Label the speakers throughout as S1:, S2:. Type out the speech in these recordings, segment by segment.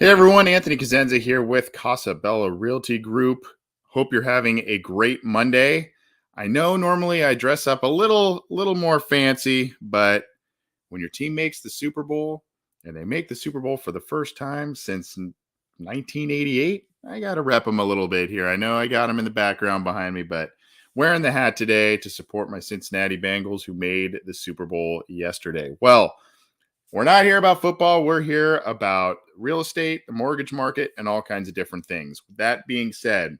S1: Hey everyone, Anthony Cosenza here with Casa Realty Group. Hope you're having a great Monday. I know normally I dress up a little more fancy, but when your team makes the Super Bowl and they make the Super Bowl for the first time since 1988, I got to rep them a little bit here. I know I got them in the background behind me, but wearing the hat today to support my Cincinnati Bengals who made the Super Bowl yesterday. Well, we're not here about football. We're here about real estate, the mortgage market, and all kinds of different things. That being said,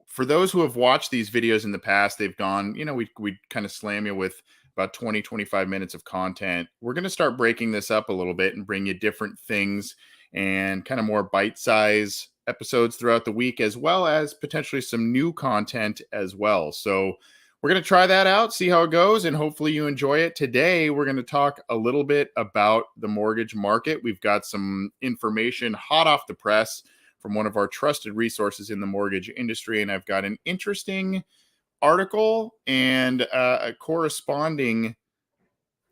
S1: for those who have watched these videos in the past, they've gone, we kind of slam you with about 20, 25 minutes of content. We're going to start breaking this up a little bit and bring you different things and kind of more bite-size episodes throughout the week, as well as potentially some new content as well. So we're going to try that out, see how it goes, and hopefully you enjoy it. Today, we're going to talk a little bit about the mortgage market. We've got some information hot off the press from one of our trusted resources in the mortgage industry, and I've got an interesting article and a corresponding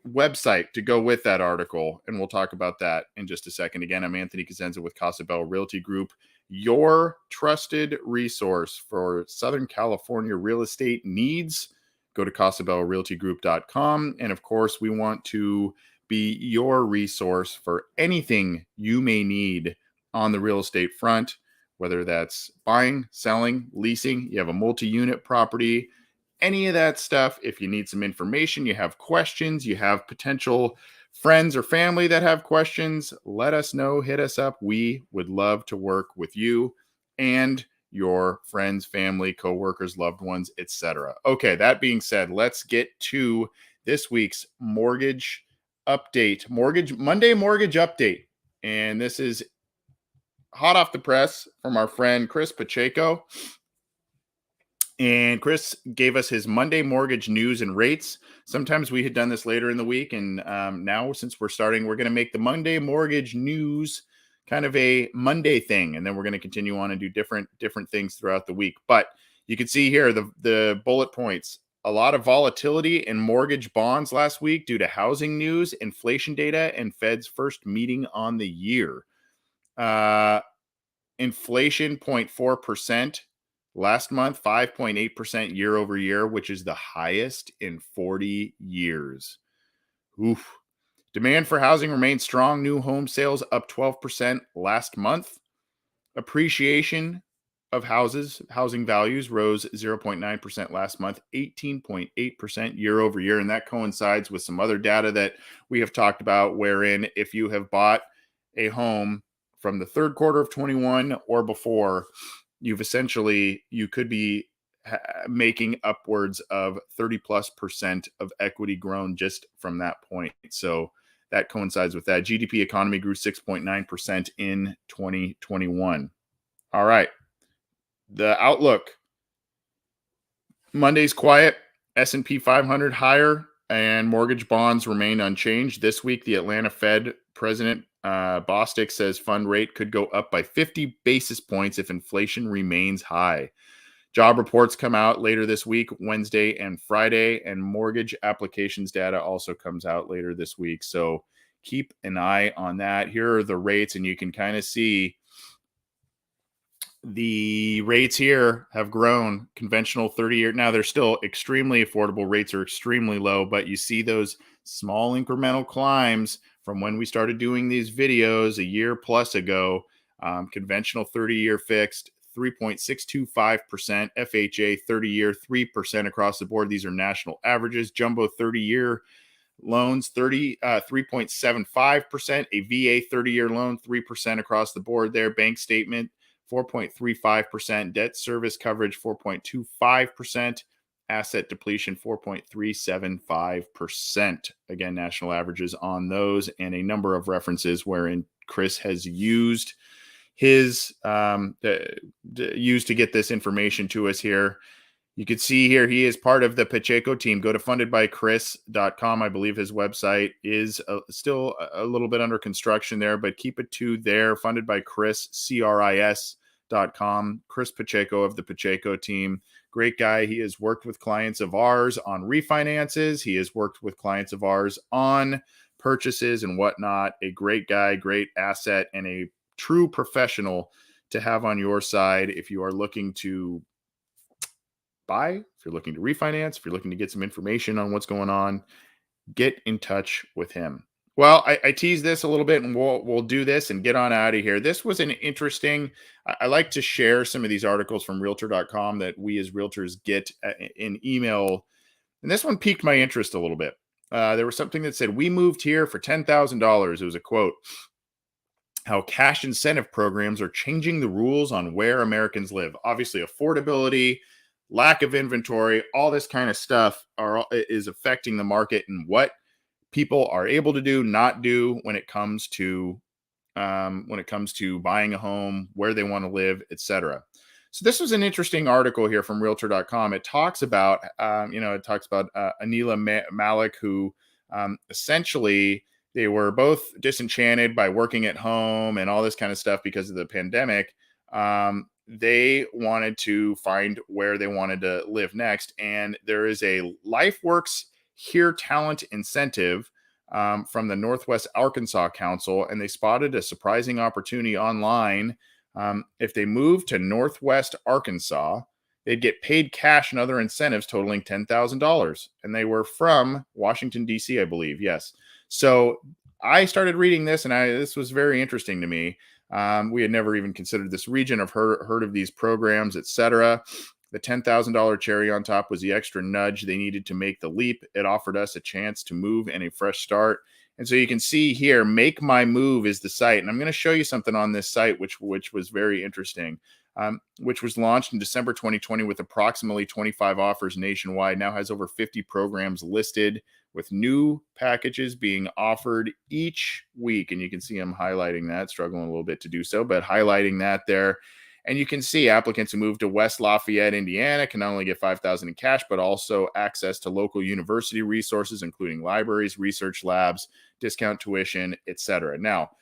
S1: website to go with that article, and we'll talk about that in just a second. Again, I'm Anthony Cosenza with Casa Realty Group, your trusted resource for Southern California real estate needs. Go to CasaBellRealtyGroup.com, and of course, we want to be your resource for anything you may need on the real estate front, whether that's buying, selling, leasing, you have a multi-unit property, any of that stuff. If you need some information, you have questions, you have potential friends or family that have questions, let us know, hit us up. We would love to work with you and your friends, family, coworkers, loved ones, etc. Okay, that being said, let's get to this week's mortgage update, Monday mortgage update. And this is hot off the press from our friend Chris Pacheco. And Chris gave us his Monday mortgage news and rates. Sometimes we had done this later in the week. And now since we're going to make the Monday mortgage news kind of a Monday thing. And then we're going to continue on and do different things throughout the week. But you can see here the bullet points. A lot of volatility in mortgage bonds last week due to housing news, inflation data, and Fed's first meeting on the year. Inflation 0.4%. Last month, 5.8% year over year, which is the highest in 40 years. Oof. Demand for housing remains strong. New home sales up 12% last month. Appreciation of housing values rose 0.9% last month, 18.8% year over year. And that coincides with some other data that we have talked about, wherein if you have bought a home from the third quarter of 21 or before, you could be making upwards of 30+% of equity grown just from that point. So that coincides with that. GDP economy grew 6.9% in 2021. All right. The outlook. Monday's quiet. S&P 500 higher, and mortgage bonds remain unchanged. This week, the Atlanta Fed President Bostic says fund rate could go up by 50 basis points if inflation remains high. Job reports come out later this week, Wednesday and Friday, and mortgage applications data also comes out later this week. So keep an eye on that. Here are the rates, and you can kind of see the rates here have grown. Conventional 30-year. Now, they're still extremely affordable. Rates are extremely low, but you see those small incremental climbs from when we started doing these videos a year plus ago. Conventional 30-year fixed, 3.625%. FHA 30-year, 3% across the board. These are national averages. Jumbo 30-year loans, 3.75%. A VA 30-year loan, 3% across the board there. Bank statement, 4.35%. Debt service coverage, 4.25%. Asset depletion, 4.375%. Again, national averages on those, and a number of references wherein Chris has used his used to get this information to us here. You can see here he is part of the Pacheco team. Go to fundedbychris.com. I believe his website is still a little bit under construction there, but keep it to there. Funded by Chris, CRIS.com. Chris Pacheco of the Pacheco team. Great guy. He has worked with clients of ours on refinances. He has worked with clients of ours on purchases and whatnot. A great guy, great asset, and a true professional to have on your side if you are looking to buy, if you're looking to refinance, if you're looking to get some information on what's going on. Get in touch with him. Well, I teased this a little bit, and we'll do this and get on out of here. This was an interesting. I like to share some of these articles from Realtor.com that we as realtors get in email, and this one piqued my interest a little bit. There was something that said, "We moved here for $10,000." It was a quote. How cash incentive programs are changing the rules on where Americans live. Obviously, affordability, lack of inventory, all this kind of stuff is affecting the market and what people are able to do, not do when it comes to buying a home, where they want to live, etc. So this was an interesting article here from Realtor.com. It talks about, Anila Malik, who essentially they were both disenchanted by working at home and all this kind of stuff because of the pandemic. They wanted to find where they wanted to live next, and there is a LifeWorks Here Talent Incentive from the Northwest Arkansas Council, and they spotted a surprising opportunity online. If they moved to Northwest Arkansas, they'd get paid cash and other incentives totaling $10,000. And they were from Washington, D.C., I believe. Yes. So I started reading this, and this was very interesting to me. We had never even considered this region. I've heard of these programs, etc. The $10,000 cherry on top was the extra nudge they needed to make the leap. It offered us a chance to move and a fresh start. And so you can see here, Make My Move is the site. And I'm going to show you something on this site, which was very interesting, which was launched in December 2020 with approximately 25 offers nationwide, now has over 50 programs listed with new packages being offered each week. And you can see I'm highlighting that, struggling a little bit to do so, but highlighting that there. And you can see applicants who move to West Lafayette, Indiana, can not only get $5,000 in cash, but also access to local university resources, including libraries, research labs, discount tuition, etc. Now,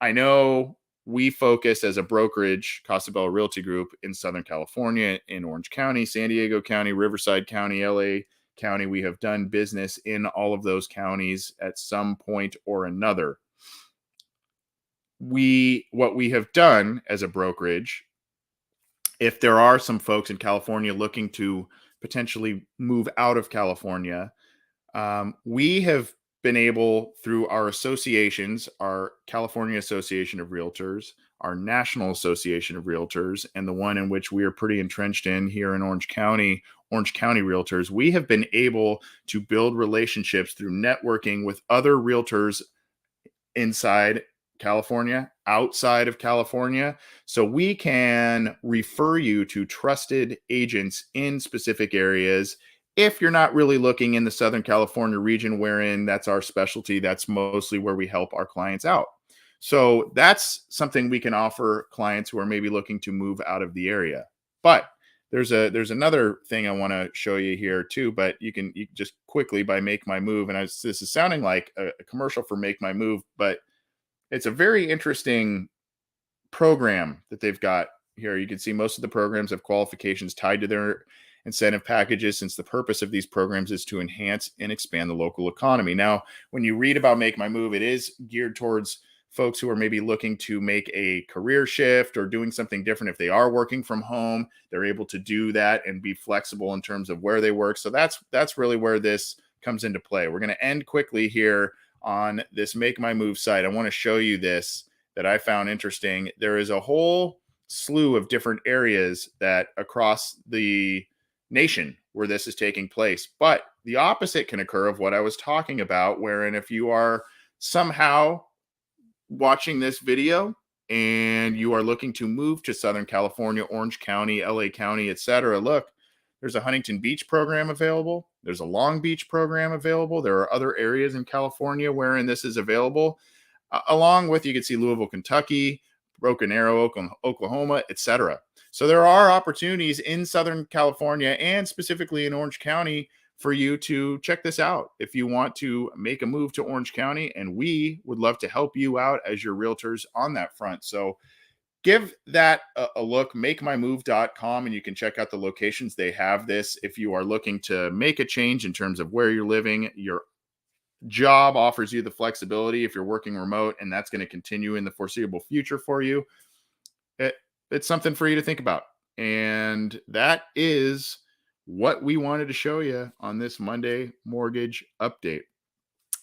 S1: I know we focus as a brokerage, Casa Realty Group, in Southern California, in Orange County, San Diego County, Riverside County, LA County. We have done business in all of those counties at some point or another. What we have done as a brokerage, if there are some folks in California looking to potentially move out of California, we have been able, through our associations, our California Association of Realtors, our National Association of Realtors, and the one in which we are pretty entrenched in here in Orange County Realtors, we have been able to build relationships through networking with other realtors inside California, outside of California. So we can refer you to trusted agents in specific areas. If you're not really looking in the Southern California region, wherein that's our specialty, that's mostly where we help our clients out. So that's something we can offer clients who are maybe looking to move out of the area. But there's another thing I want to show you here too, but you can just quickly by Make My Move. And this is sounding like a commercial for Make My Move, but it's a very interesting program that they've got here. You can see most of the programs have qualifications tied to their incentive packages, since the purpose of these programs is to enhance and expand the local economy. Now, when you read about Make My Move, it is geared towards folks who are maybe looking to make a career shift or doing something different. If they are working from home, they're able to do that and be flexible in terms of where they work. So that's really where this comes into play. We're going to end quickly here on this Make My Move site. I want to show you this that I found interesting. There is a whole slew of different areas that across the nation where this is taking place, but the opposite can occur of what I was talking about, wherein if you are somehow watching this video and you are looking to move to Southern California, Orange County, LA County, etc., look, there's a Huntington Beach program available. There's a Long Beach program available. There are other areas in California wherein this is available. Along with, you can see Louisville, Kentucky, Broken Arrow, Oklahoma, etc. So there are opportunities in Southern California and specifically in Orange County for you to check this out if you want to make a move to Orange County, and we would love to help you out as your realtors on that front. So give that a look, makemymove.com, and you can check out the locations. They have this if you are looking to make a change in terms of where you're living, your job offers you the flexibility if you're working remote, and that's going to continue in the foreseeable future for you, it, it's something for you to think about. And that is what we wanted to show you on this Monday mortgage update.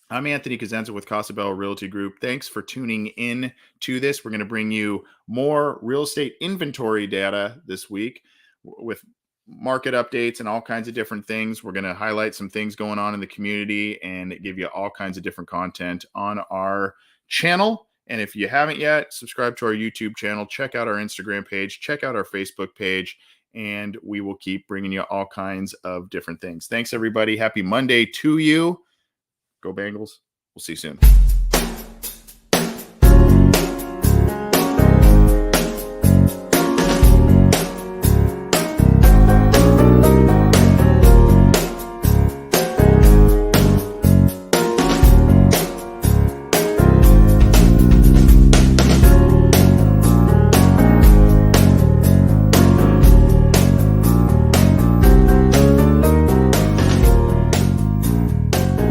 S1: I'm Anthony Cosenza with Casa Realty Group. Thanks for tuning in to this. We're going to bring you more real estate inventory data this week with market updates and all kinds of different things. We're going to highlight some things going on in the community and give you all kinds of different content on our channel. And if you haven't yet, subscribe to our YouTube channel, check out our Instagram page, check out our Facebook page, and we will keep bringing you all kinds of different things. Thanks, everybody. Happy Monday to you. Go Bengals. We'll see you soon.